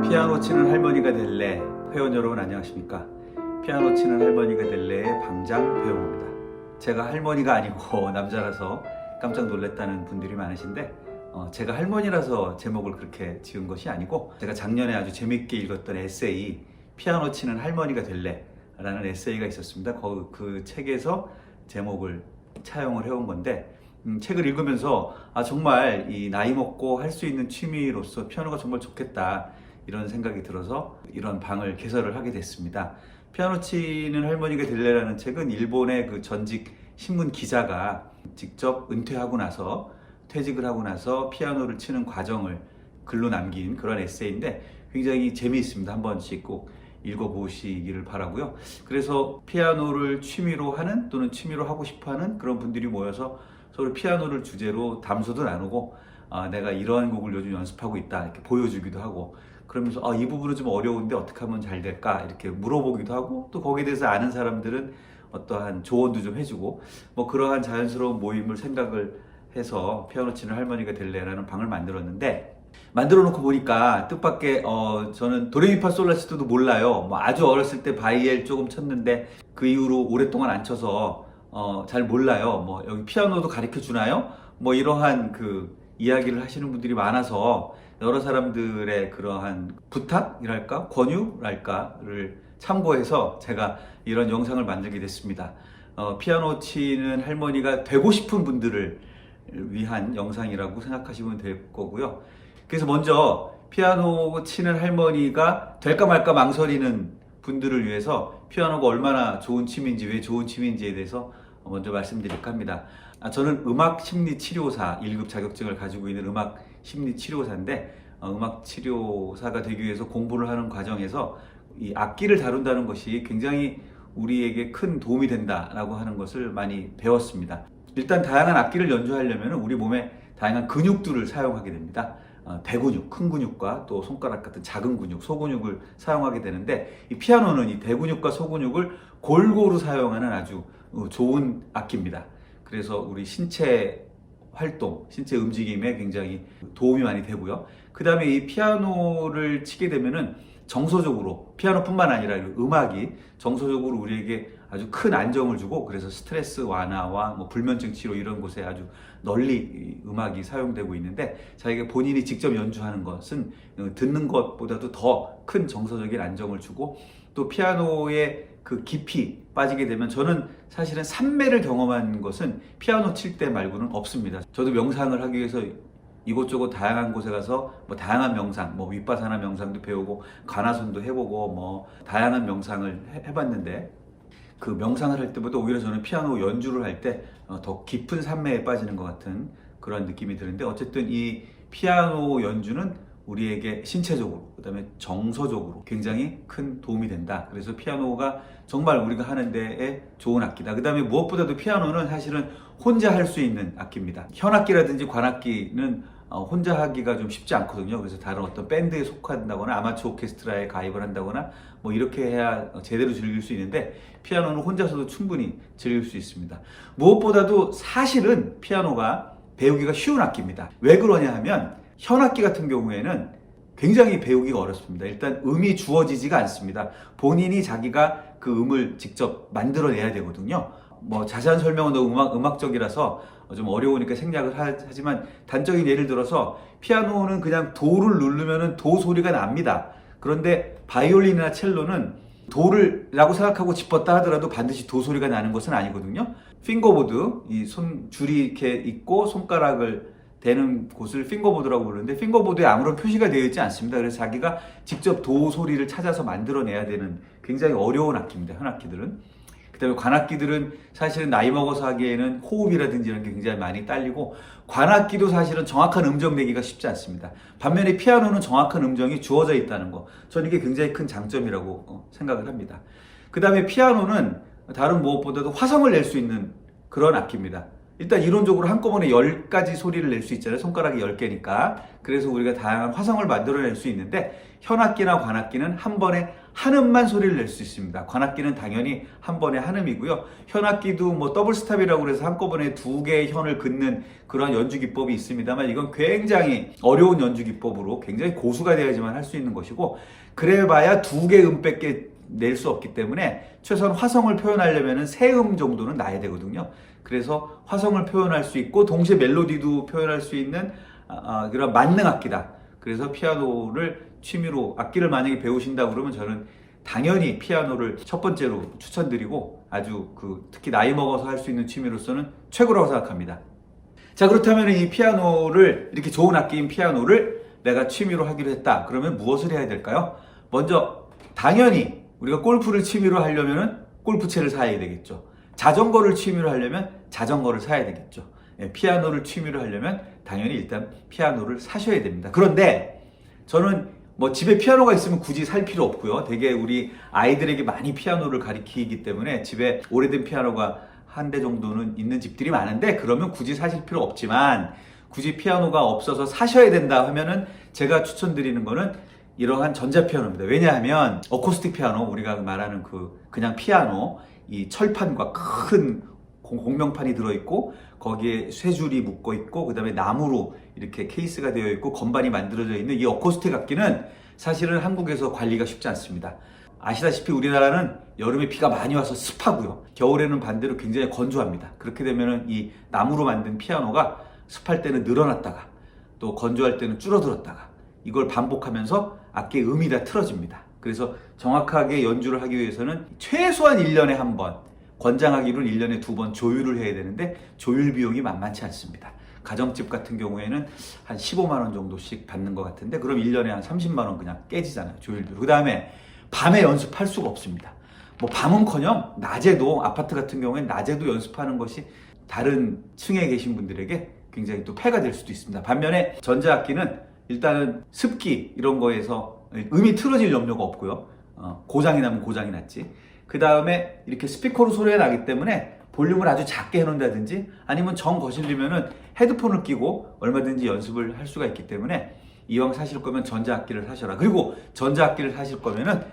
피아노 치는 할머니가 될래. 회원 여러분 안녕하십니까? 피아노 치는 할머니가 될래의 방장 배용호입니다. 제가 할머니가 아니고 남자라서 깜짝 놀랐다는 분들이 많으신데 제가 할머니라서 제목을 그렇게 지은 것이 아니고, 제가 작년에 아주 재밌게 읽었던 에세이 피아노 치는 할머니가 될래 라는 에세이가 있었습니다. 그 책에서 제목을 차용을 해온 건데, 책을 읽으면서 정말 이 나이 먹고 할 수 있는 취미로서 피아노가 정말 좋겠다 이런 생각이 들어서 이런 방을 개설을 하게 됐습니다. 피아노 치는 할머니가 될래라는 책은 일본의 그 전직 신문 기자가 직접 은퇴하고 나서, 퇴직을 하고 나서 피아노를 치는 과정을 글로 남긴 그런 에세이인데 굉장히 재미있습니다. 한 번씩 꼭 읽어보시기를 바라고요. 그래서 피아노를 취미로 하는, 또는 취미로 하고 싶어하는 그런 분들이 모여서 서로 피아노를 주제로 담소도 나누고, 내가 이러한 곡을 요즘 연습하고 있다 이렇게 보여주기도 하고, 그러면서 이 부분은 좀 어려운데 어떻게 하면 잘 될까 이렇게 물어보기도 하고, 또 거기에 대해서 아는 사람들은 어떠한 조언도 좀 해주고, 그러한 자연스러운 모임을 생각을 해서 피아노 치는 할머니가 될래라는 방을 만들어 놓고 보니까 뜻밖의 저는 도레미파솔라시도도 몰라요. 아주 어렸을 때 바이엘 조금 쳤는데 그 이후로 오랫동안 안 쳐서 잘 몰라요. 여기 피아노도 가르쳐 주나요? 이러한 그 이야기를 하시는 분들이 많아서 여러 사람들의 그러한 부탁이랄까, 권유랄까를 참고해서 제가 이런 영상을 만들게 됐습니다. 피아노 치는 할머니가 되고 싶은 분들을 위한 영상이라고 생각하시면 될 거고요. 그래서 먼저 피아노 치는 할머니가 될까 말까 망설이는 분들을 위해서 피아노가 얼마나 좋은 취미인지, 왜 좋은 취미인지에 대해서 먼저 말씀드릴까 합니다. 저는 음악 심리 치료사 1급 자격증을 가지고 있는 음악 심리 치료사인데, 음악 치료사가 되기 위해서 공부를 하는 과정에서 이 악기를 다룬다는 것이 굉장히 우리에게 큰 도움이 된다라고 하는 것을 많이 배웠습니다. 일단 다양한 악기를 연주하려면 우리 몸에 다양한 근육들을 사용하게 됩니다. 대근육, 큰 근육과 또 손가락 같은 작은 근육, 소근육을 사용하게 되는데, 이 피아노는 이 대근육과 소근육을 골고루 사용하는 아주 좋은 악기입니다. 그래서 우리 신체 활동, 신체 움직임에 굉장히 도움이 많이 되고요. 그 다음에 이 피아노를 치게 되면은 정서적으로, 피아노뿐만 아니라 음악이 정서적으로 우리에게 아주 큰 안정을 주고, 그래서 스트레스 완화와 불면증 치료 이런 곳에 아주 널리 음악이 사용되고 있는데, 자기가 본인이 직접 연주하는 것은 듣는 것보다도 더 큰 정서적인 안정을 주고, 또 피아노의 그 깊이 빠지게 되면, 저는 사실은 산매를 경험한 것은 피아노 칠 때 말고는 없습니다. 저도 명상을 하기 위해서 이곳저곳 다양한 곳에 가서 다양한 명상, 윗바사나 명상도 배우고 가나손도 해보고 다양한 명상을 해봤는데, 그 명상을 할 때보다 오히려 저는 피아노 연주를 할 때 더 깊은 산매에 빠지는 것 같은 그런 느낌이 드는데, 어쨌든 이 피아노 연주는 우리에게 신체적으로, 그 다음에 정서적으로 굉장히 큰 도움이 된다. 그래서 피아노가 정말 우리가 하는 데에 좋은 악기다. 그 다음에 무엇보다도 피아노는 사실은 혼자 할 수 있는 악기입니다. 현악기라든지 관악기는 혼자 하기가 좀 쉽지 않거든요. 그래서 다른 어떤 밴드에 속한다거나 아마추어 오케스트라에 가입을 한다거나 이렇게 해야 제대로 즐길 수 있는데, 피아노는 혼자서도 충분히 즐길 수 있습니다. 무엇보다도 사실은 피아노가 배우기가 쉬운 악기입니다. 왜 그러냐 하면, 현악기 같은 경우에는 굉장히 배우기가 어렵습니다. 일단 음이 주어지지가 않습니다. 본인이 자기가 그 음을 직접 만들어내야 되거든요. 자세한 설명은 너무 음악적이라서 좀 어려우니까 생략을 하지만, 단적인 예를 들어서 피아노는 그냥 도를 누르면 도 소리가 납니다. 그런데 바이올린이나 첼로는 도를라고 생각하고 짚었다 하더라도 반드시 도 소리가 나는 것은 아니거든요. 핑거보드, 이 줄이 이렇게 있고 손가락을 대는 곳을 핑거보드라고 부르는데, 핑거보드에 아무런 표시가 되어 있지 않습니다. 그래서 자기가 직접 도 소리를 찾아서 만들어내야 되는 굉장히 어려운 악기입니다, 현악기들은. 그 다음에 관악기들은 사실은 나이 먹어서 하기에는 호흡이라든지 이런 게 굉장히 많이 딸리고, 관악기도 사실은 정확한 음정 내기가 쉽지 않습니다. 반면에 피아노는 정확한 음정이 주어져 있다는 거, 저는 이게 굉장히 큰 장점이라고 생각을 합니다. 그 다음에 피아노는 다른 무엇보다도 화성을 낼 수 있는 그런 악기입니다. 일단 이론적으로 한꺼번에 10가지 소리를 낼 수 있잖아요. 손가락이 10개니까. 그래서 우리가 다양한 화성을 만들어낼 수 있는데 현악기나 관악기는 한 번에 한 음만 소리를 낼 수 있습니다. 관악기는 당연히 한 번에 한 음이고요. 현악기도 뭐 더블 스탑이라고 해서 한꺼번에 2개의 현을 긋는 그런 연주 기법이 있습니다만 이건 굉장히 어려운 연주 기법으로 굉장히 고수가 되어야지만 할 수 있는 것이고 그래봐야 2개 음밖에 낼 수 없기 때문에 최소한 화성을 표현하려면 3음 정도는 나야 되거든요. 그래서 화성을 표현할 수 있고 동시에 멜로디도 표현할 수 있는 그런 만능 악기다. 그래서 피아노를 취미로 악기를 만약에 배우신다 그러면 저는 당연히 피아노를 첫 번째로 추천드리고 아주 특히 나이 먹어서 할 수 있는 취미로서는 최고라고 생각합니다. 자, 그렇다면 이 피아노를 이렇게 좋은 악기인 피아노를 내가 취미로 하기로 했다. 그러면 무엇을 해야 될까요? 먼저 당연히 우리가 골프를 취미로 하려면 골프채를 사야 되겠죠. 자전거를 취미로 하려면 자전거를 사야 되겠죠. 피아노를 취미로 하려면 당연히 일단 피아노를 사셔야 됩니다. 그런데 저는 뭐 집에 피아노가 있으면 굳이 살 필요 없고요. 되게 우리 아이들에게 많이 피아노를 가르치기 때문에 집에 오래된 피아노가 한 대 정도는 있는 집들이 많은데 그러면 굳이 사실 필요 없지만 굳이 피아노가 없어서 사셔야 된다 하면은 제가 추천드리는 거는 이러한 전자피아노입니다. 왜냐하면 어쿠스틱 피아노, 우리가 말하는 그냥 피아노, 이 철판과 큰 공명판이 들어있고 거기에 쇠줄이 묶어 있고 그 다음에 나무로 이렇게 케이스가 되어 있고 건반이 만들어져 있는 이 어쿠스틱 악기는 사실은 한국에서 관리가 쉽지 않습니다. 아시다시피 우리나라는 여름에 비가 많이 와서 습하고요. 겨울에는 반대로 굉장히 건조합니다. 그렇게 되면은 이 나무로 만든 피아노가 습할 때는 늘어났다가 또 건조할 때는 줄어들었다가 이걸 반복하면서 악기의 음이 다 틀어집니다. 그래서 정확하게 연주를 하기 위해서는 최소한 1년에 한 번, 권장하기로는 1년에 2번 조율을 해야 되는데 조율 비용이 만만치 않습니다. 가정집 같은 경우에는 한 15만 원 정도씩 받는 것 같은데 그럼 1년에 한 30만 원 그냥 깨지잖아요. 조율비로. 그 다음에 밤에 연습할 수가 없습니다. 뭐 밤은커녕 낮에도 아파트 같은 경우에는 낮에도 연습하는 것이 다른 층에 계신 분들에게 굉장히 또 폐가 될 수도 있습니다. 반면에 전자악기는 일단은 습기 이런 거에서 음이 틀어질 염려가 없고요. 고장이 나면 고장이 났지. 그 다음에 이렇게 스피커로 소리가 나기 때문에 볼륨을 아주 작게 해놓는다든지 아니면 정 거슬리면은 헤드폰을 끼고 얼마든지 연습을 할 수가 있기 때문에 이왕 사실 거면 전자악기를 사셔라. 그리고 전자악기를 사실 거면은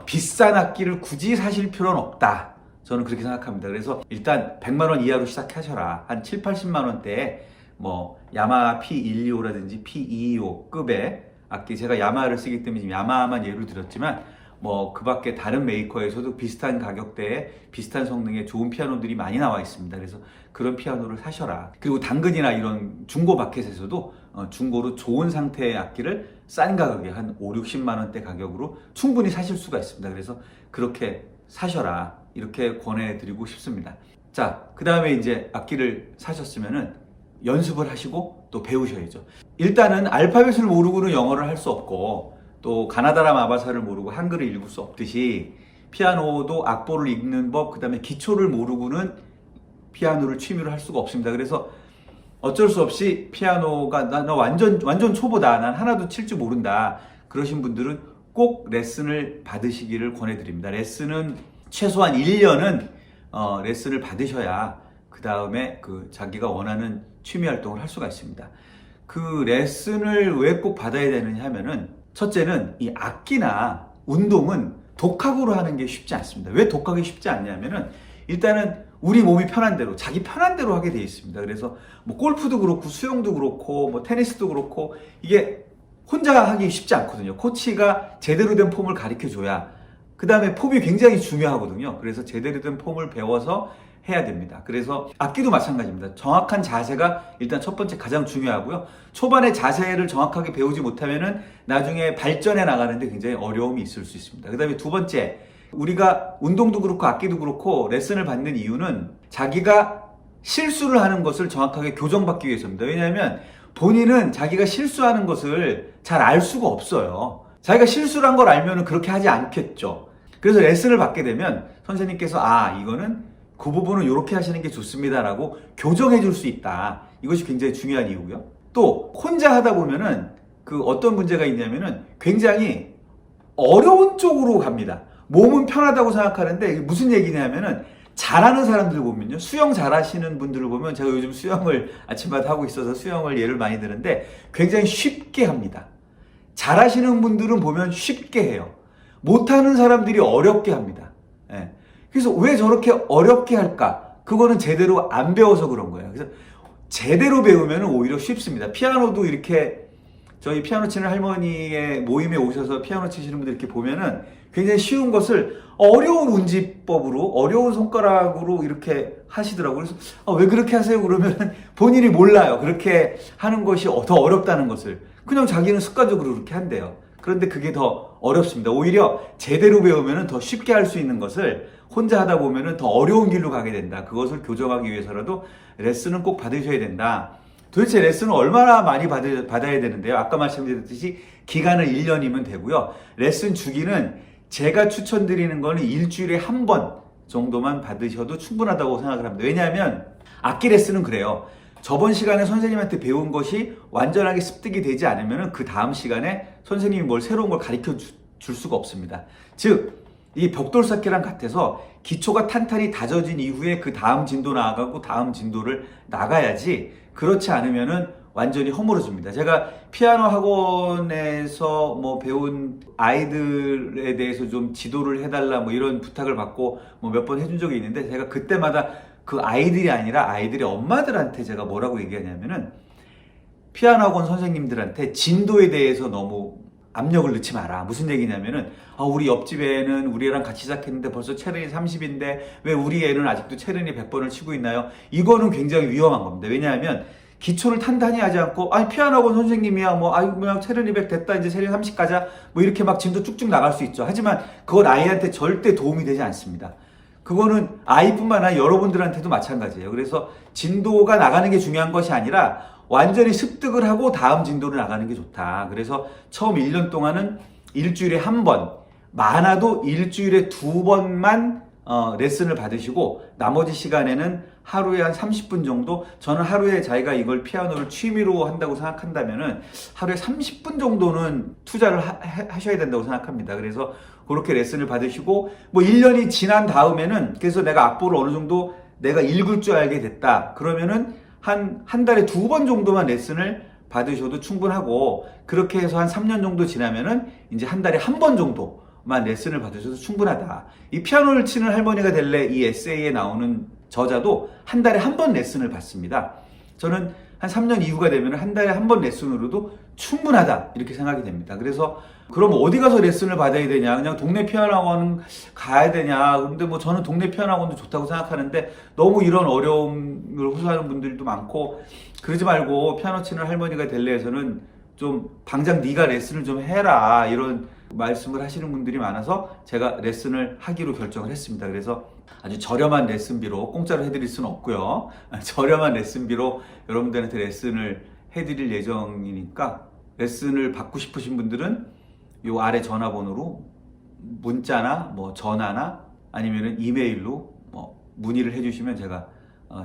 비싼 악기를 굳이 사실 필요는 없다. 저는 그렇게 생각합니다. 그래서 일단 100만 원 이하로 시작하셔라. 한 7, 80만 원대에 뭐 야마하 P125라든지 P225급의 악기, 제가 야마하를 쓰기 때문에 지금 야마하만 예를 들었지만 뭐 그 밖에 다른 메이커에서도 비슷한 가격대에 비슷한 성능의 좋은 피아노들이 많이 나와 있습니다. 그래서 그런 피아노를 사셔라. 그리고 당근이나 이런 중고 마켓에서도 중고로 좋은 상태의 악기를 싼 가격에 한 5, 60만 원대 가격으로 충분히 사실 수가 있습니다. 그래서 그렇게 사셔라. 이렇게 권해드리고 싶습니다. 자, 그 다음에 이제 악기를 사셨으면은 연습을 하시고 또 배우셔야죠. 일단은 알파벳을 모르고는 영어를 할 수 없고 또 가나다라 마바사를 모르고 한글을 읽을 수 없듯이 피아노도 악보를 읽는 법, 그 다음에 기초를 모르고는 피아노를 취미로 할 수가 없습니다. 그래서 어쩔 수 없이 피아노가 나 완전 초보다, 난 하나도 칠 줄 모른다, 그러신 분들은 꼭 레슨을 받으시기를 권해드립니다. 레슨은 최소한 1년은 레슨을 받으셔야 그 다음에 자기가 원하는 취미 활동을 할 수가 있습니다. 그 레슨을 왜 꼭 받아야 되느냐 하면은 첫째는 이 악기나 운동은 독학으로 하는 게 쉽지 않습니다. 왜 독학이 쉽지 않냐면은 일단은 우리 몸이 편한 대로, 자기 편한 대로 하게 돼 있습니다. 그래서 뭐 골프도 그렇고 수영도 그렇고 뭐 테니스도 그렇고 이게 혼자 하기 쉽지 않거든요. 코치가 제대로 된 폼을 가르쳐 줘야, 그 다음에 폼이 굉장히 중요하거든요. 그래서 제대로 된 폼을 배워서 해야 됩니다. 그래서 악기도 마찬가지입니다. 정확한 자세가 일단 첫 번째 가장 중요하고요. 초반에 자세를 정확하게 배우지 못하면은 나중에 발전해 나가는데 굉장히 어려움이 있을 수 있습니다. 그 다음에 두 번째, 우리가 운동도 그렇고 악기도 그렇고 레슨을 받는 이유는 자기가 실수를 하는 것을 정확하게 교정받기 위해서입니다. 왜냐하면 본인은 자기가 실수하는 것을 잘 알 수가 없어요. 자기가 실수를 한 걸 알면 그렇게 하지 않겠죠. 그래서 레슨을 받게 되면 선생님께서 이거는 그 부분은 이렇게 하시는 게 좋습니다라고 교정해 줄 수 있다. 이것이 굉장히 중요한 이유고요. 또 혼자 하다 보면은 어떤 문제가 있냐면은 굉장히 어려운 쪽으로 갑니다. 몸은 편하다고 생각하는데 무슨 얘기냐면은 잘하는 사람들 보면요, 수영 잘하시는 분들을 보면, 제가 요즘 수영을 아침마다 하고 있어서 수영을 예를 많이 드는데 굉장히 쉽게 합니다. 잘하시는 분들은 보면 쉽게 해요. 못하는 사람들이 어렵게 합니다. 예. 그래서 왜 저렇게 어렵게 할까? 그거는 제대로 안 배워서 그런 거예요. 그래서 제대로 배우면 오히려 쉽습니다. 피아노도 이렇게 저희 피아노 치는 할머니의 모임에 오셔서 피아노 치시는 분들 이렇게 보면은 굉장히 쉬운 것을 어려운 운지법으로, 어려운 손가락으로 이렇게 하시더라고요. 그래서 왜 그렇게 하세요? 그러면 본인이 몰라요. 그렇게 하는 것이 더 어렵다는 것을. 그냥 자기는 습관적으로 그렇게 한대요. 그런데 그게 더 어렵습니다. 오히려 제대로 배우면 더 쉽게 할 수 있는 것을 혼자 하다 보면 더 어려운 길로 가게 된다. 그것을 교정하기 위해서라도 레슨은 꼭 받으셔야 된다. 도대체 레슨을 얼마나 많이 받아야 되는데요? 아까 말씀드렸듯이 기간은 1년이면 되고요. 레슨 주기는 제가 추천드리는 거는 일주일에 한 번 정도만 받으셔도 충분하다고 생각을 합니다. 왜냐하면 악기 레슨은 그래요. 저번 시간에 선생님한테 배운 것이 완전하게 습득이 되지 않으면 그 다음 시간에 선생님이 뭘 새로운 걸 가르쳐 줄 수가 없습니다. 즉, 이 벽돌쌓기랑 같아서 기초가 탄탄히 다져진 이후에 그 다음 진도 나아가고 다음 진도를 나가야지, 그렇지 않으면은 완전히 허물어집니다. 제가 피아노 학원에서 뭐 배운 아이들에 대해서 좀 지도를 해달라 뭐 이런 부탁을 받고 뭐 몇 번 해준 적이 있는데, 제가 그때마다 그 아이들이 아니라 아이들의 엄마들한테 제가 뭐라고 얘기하냐면은, 피아노 학원 선생님들한테 진도에 대해서 너무 압력을 넣지 마라. 무슨 얘기냐면은, 우리 옆집 애는 우리랑 같이 시작했는데 벌써 체른이 30인데 왜 우리 애는 아직도 체른이 100번을 치고 있나요? 이거는 굉장히 위험한 겁니다. 왜냐하면 기초를 탄탄히 하지 않고, 피아노 학원 선생님이야, 그냥 체른이 100 됐다, 이제 체른 30 가자, 뭐 이렇게 막 진도 쭉쭉 나갈 수 있죠. 하지만 그건 아이한테 절대 도움이 되지 않습니다. 그거는 아이뿐만 아니라 여러분들한테도 마찬가지예요. 그래서 진도가 나가는 게 중요한 것이 아니라 완전히 습득을 하고 다음 진도를 나가는 게 좋다. 그래서 처음 1년 동안은 일주일에 한 번, 많아도 일주일에 2번만 레슨을 받으시고, 나머지 시간에는 하루에 한 30분 정도, 저는 하루에 자기가 이걸 피아노를 취미로 한다고 생각한다면은 하루에 30분 정도는 투자를 하셔야 된다고 생각합니다. 그래서 그렇게 레슨을 받으시고, 뭐 1년이 지난 다음에는, 그래서 내가 악보를 어느 정도 내가 읽을 줄 알게 됐다. 그러면은 한 달에 2번 정도만 레슨을 받으셔도 충분하고, 그렇게 해서 한 3년 정도 지나면은 이제 한 달에 한 번 정도만 레슨을 받으셔도 충분하다. 이 피아노를 치는 할머니가 될래, 이 에세이에 나오는 저자도 한 달에 한 번 레슨을 받습니다. 저는 한 3년 이후가 되면 한 달에 한 번 레슨으로도 충분하다, 이렇게 생각이 됩니다. 그래서 그럼 어디 가서 레슨을 받아야 되냐, 그냥 동네 피아노 학원 가야 되냐. 근데 뭐 저는 동네 피아노 학원도 좋다고 생각하는데, 너무 이런 어려움을 호소하는 분들도 많고, 그러지 말고 피아노 치는 할머니가 될래에서는 좀 당장 네가 레슨을 좀 해라, 이런 말씀을 하시는 분들이 많아서 제가 레슨을 하기로 결정을 했습니다. 그래서 아주 저렴한 레슨비로, 공짜로 해드릴 수는 없고요, 저렴한 레슨비로 여러분들한테 레슨을 해드릴 예정이니까, 레슨을 받고 싶으신 분들은 요 아래 전화번호로 문자나 뭐 전화나 아니면은 이메일로 뭐 문의를 해주시면 제가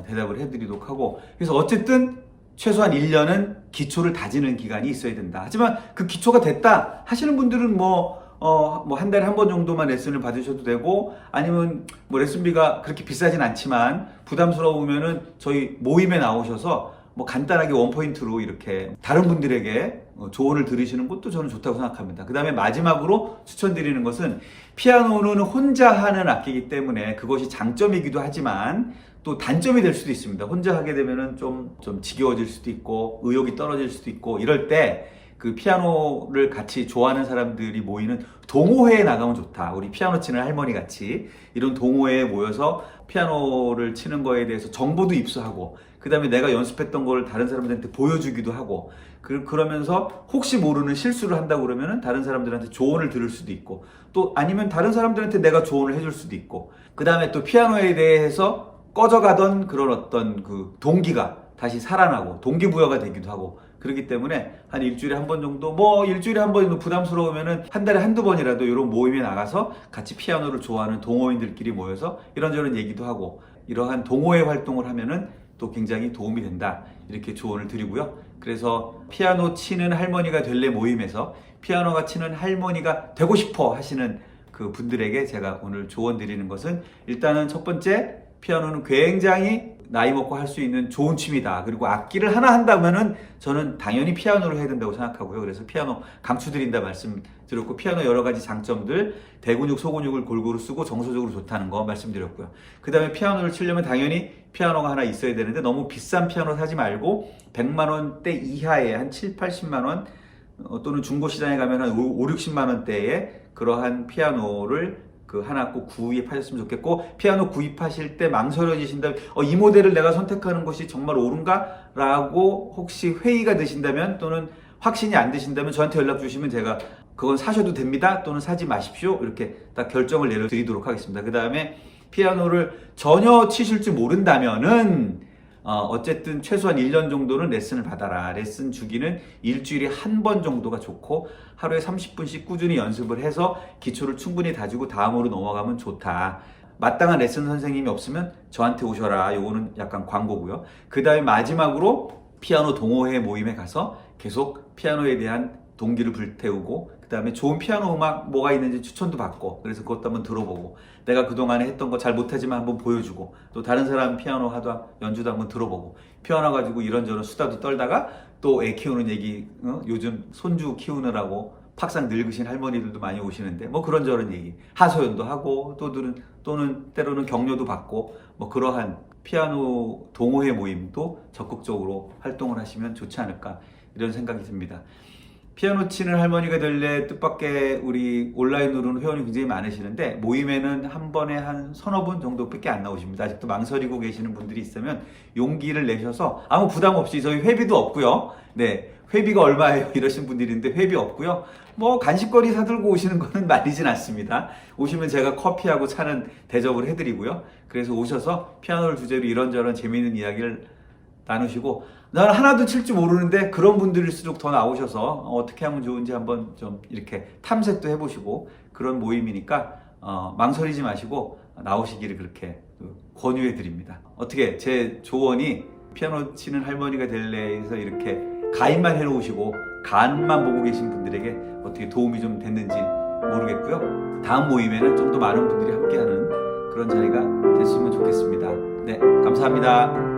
대답을 해드리도록 하고, 그래서 어쨌든 최소한 1년은 기초를 다지는 기간이 있어야 된다. 하지만 그 기초가 됐다 하시는 분들은 한 달에 한 번 정도만 레슨을 받으셔도 되고, 아니면 뭐 레슨비가 그렇게 비싸진 않지만 부담스러우면은 저희 모임에 나오셔서 뭐 간단하게 원포인트로 이렇게 다른 분들에게 조언을 들으시는 것도 저는 좋다고 생각합니다. 그 다음에 마지막으로 추천드리는 것은, 피아노는 혼자 하는 악기이기 때문에 그것이 장점이기도 하지만 또 단점이 될 수도 있습니다. 혼자 하게 되면은 좀 지겨워질 수도 있고 의욕이 떨어질 수도 있고, 이럴 때 그 피아노를 같이 좋아하는 사람들이 모이는 동호회에 나가면 좋다. 우리 피아노 치는 할머니 같이 이런 동호회에 모여서 피아노를 치는 거에 대해서 정보도 입수하고, 그 다음에 내가 연습했던 걸 다른 사람들한테 보여주기도 하고, 그러면서 혹시 모르는 실수를 한다고 그러면은 다른 사람들한테 조언을 들을 수도 있고, 또 아니면 다른 사람들한테 내가 조언을 해줄 수도 있고, 그 다음에 또 피아노에 대해서 꺼져가던 그런 어떤 그 동기가 다시 살아나고 동기부여가 되기도 하고, 그렇기 때문에 한 일주일에 한 번 정도, 뭐 일주일에 한 번이 부담스러우면은 한 달에 한두 번이라도 이런 모임에 나가서 같이 피아노를 좋아하는 동호인들끼리 모여서 이런저런 얘기도 하고, 이러한 동호회 활동을 하면은 또 굉장히 도움이 된다, 이렇게 조언을 드리고요. 그래서 피아노 치는 할머니가 될래 모임에서 피아노가 치는 할머니가 되고 싶어 하시는 그 분들에게 제가 오늘 조언 드리는 것은, 일단은 첫 번째, 피아노는 굉장히 나이 먹고 할 수 있는 좋은 취미다. 그리고 악기를 하나 한다면은 저는 당연히 피아노를 해야 된다고 생각하고요. 그래서 피아노 강추드린다 말씀드렸고, 피아노 여러 가지 장점들, 대근육, 소근육을 골고루 쓰고 정서적으로 좋다는 거 말씀드렸고요. 그 다음에 피아노를 치려면 당연히 피아노가 하나 있어야 되는데, 너무 비싼 피아노 사지 말고 100만 원대 이하의 한 7, 80만 원 또는 중고시장에 가면 한 5, 60만 원대의 그러한 피아노를 하나 꼭 구입하셨으면 좋겠고, 피아노 구입하실 때 망설여지신다면 이 모델을 내가 선택하는 것이 정말 옳은가? 라고 혹시 회의가 되신다면, 또는 확신이 안 되신다면 저한테 연락 주시면 제가 그건 사셔도 됩니다, 또는 사지 마십시오, 이렇게 딱 결정을 내려드리도록 하겠습니다. 그 다음에 피아노를 전혀 치실 줄 모른다면은 어쨌든 최소한 1년 정도는 레슨을 받아라. 레슨 주기는 일주일에 한 번 정도가 좋고, 하루에 30분씩 꾸준히 연습을 해서 기초를 충분히 다지고 다음으로 넘어가면 좋다. 마땅한 레슨 선생님이 없으면 저한테 오셔라. 요거는 약간 광고고요. 그 다음에 마지막으로 피아노 동호회 모임에 가서 계속 피아노에 대한 동기를 불태우고, 그 다음에 좋은 피아노 음악 뭐가 있는지 추천도 받고, 그래서 그것도 한번 들어보고, 내가 그동안에 했던 거 잘 못하지만 한번 보여주고, 또 다른 사람 피아노 연주도 한번 들어보고, 피아노 가지고 이런저런 수다도 떨다가 또 애 키우는 얘기, 요즘 손주 키우느라고 팍상 늙으신 할머니들도 많이 오시는데 뭐 그런저런 얘기, 하소연도 하고, 또는 때로는 격려도 받고, 뭐 그러한 피아노 동호회 모임도 적극적으로 활동을 하시면 좋지 않을까, 이런 생각이 듭니다. 피아노 치는 할머니가 될래 뜻밖의 우리 온라인으로는 회원이 굉장히 많으시는데, 모임에는 한 번에 한 서너 분 정도밖에 안 나오십니다. 아직도 망설이고 계시는 분들이 있으면 용기를 내셔서, 아무 부담 없이, 저희 회비도 없고요. 네, 회비가 얼마예요? 이러신 분들이 있는데 회비 없고요. 뭐 간식거리 사들고 오시는 거는 말이진 않습니다. 오시면 제가 커피하고 차는 대접을 해드리고요. 그래서 오셔서 피아노를 주제로 이런저런 재미있는 이야기를 나누시고, 나는 하나도 칠 줄 모르는데 그런 분들일수록 더 나오셔서 어떻게 하면 좋은지 한번 좀 이렇게 탐색도 해보시고, 그런 모임이니까 망설이지 마시고 나오시기를 그렇게 권유해 드립니다. 어떻게 제 조언이 피아노 치는 할머니가 될래에서 이렇게 가입만 해놓으시고 간만 보고 계신 분들에게 어떻게 도움이 좀 됐는지 모르겠고요. 다음 모임에는 좀 더 많은 분들이 함께하는 그런 자리가 됐으면 좋겠습니다. 네, 감사합니다.